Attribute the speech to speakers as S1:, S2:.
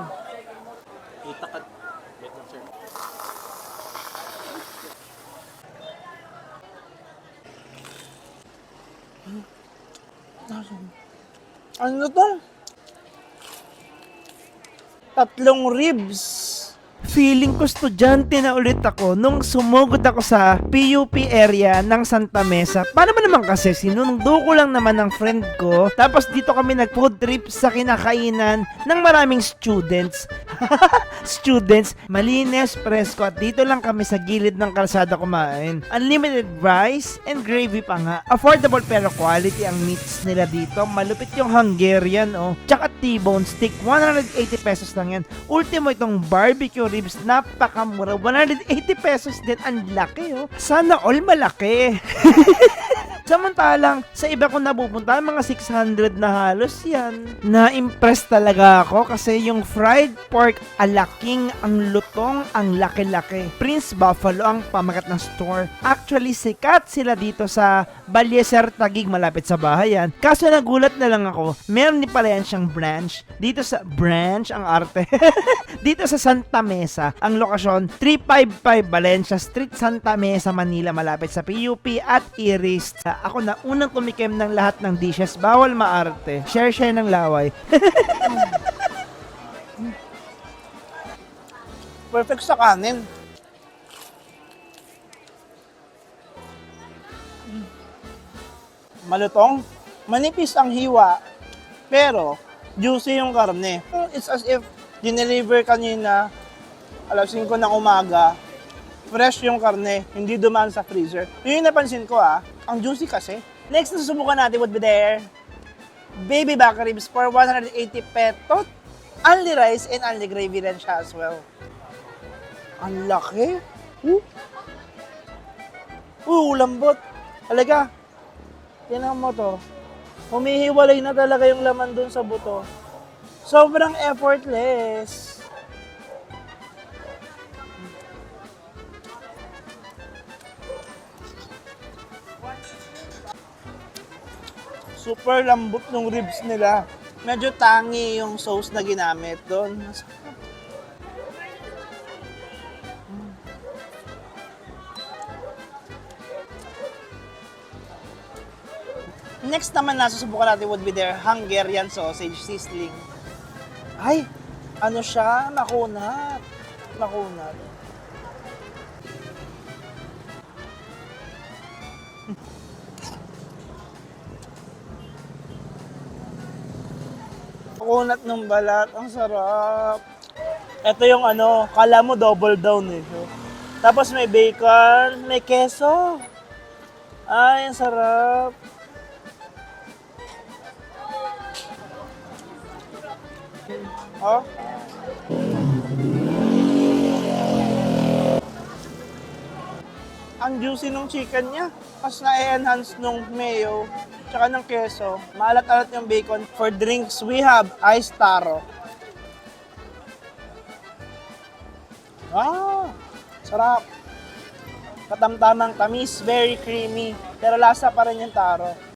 S1: Kita ka. Wait lang, sir.
S2: Ano to? Tatlong ribs. Feeling ko estudyante na ulit ako nung sumugod ako sa PUP area ng Santa Mesa. Paano ba naman kasi sinundo ko lang naman ng friend ko. Tapos dito kami nag-food trip sa kinakainan ng maraming students. Students, malinis, presko at dito lang kami sa gilid ng kalsada kumain. Unlimited rice and gravy pa nga. Affordable pero quality ang meats nila dito. Malupit yung Hungarian Tsaka T-bone steak, 180 pesos lang yan. Ultimo itong barbecue ribs, napakamura. 180 pesos din. Ang laki Sana all malaki. Samantalang, sa iba kong napupunta, mga 600 na halos yan. Na-impress talaga ako kasi yung fried pork, alaking, ang lutong, ang laki-laki. Prince Buffalo ang pamagat ng store. Actually, sikat sila dito sa Balyeser, Taguig, malapit sa bahay yan. Kaso nagulat na lang ako, meron din pala yan siyang branch. Dito sa, branch, ang arte. Dito sa Santa Mesa, ang lokasyon, 355 Valencia Street, Santa Mesa, Manila, malapit sa PUP at Iris. Ako na unang tumikim ng lahat ng dishes, bawal maarte. Share ng laway. Perfect sa kanin. Malutong, manipis ang hiwa, pero juicy yung karne. It's as if dineliver kanina, alas 5 ng umaga, fresh yung karne, hindi dumaan sa freezer. Yun yung napansin ko ang juicy kasi. Next na susubukan natin would be there, baby back ribs for 180 pesos. Only rice and only gravy rin siya as well. Ang laki. Lambot. Talaga. Tingnan mo to. Humihiwalay na talaga yung laman dun sa buto. Sobrang effortless. Super lambot ng ribs nila. Medyo tangy yung sauce na ginamit doon. Next naman na susubukan natin would be their Hungarian sausage sizzling. Ay, ano siya? Makunat. Makunat. Makunat ng balat. Ang sarap. Ito yung kala mo double down Tapos may bacon, may keso. Ay, ang sarap. Ang juicy ng chicken niya. Mas na-enhance nung mayo, tsaka ng keso. Maalat-alat yung bacon. For drinks, we have iced taro. Sarap. Katamtamang tamis, very creamy. Pero lasa pa rin yung taro.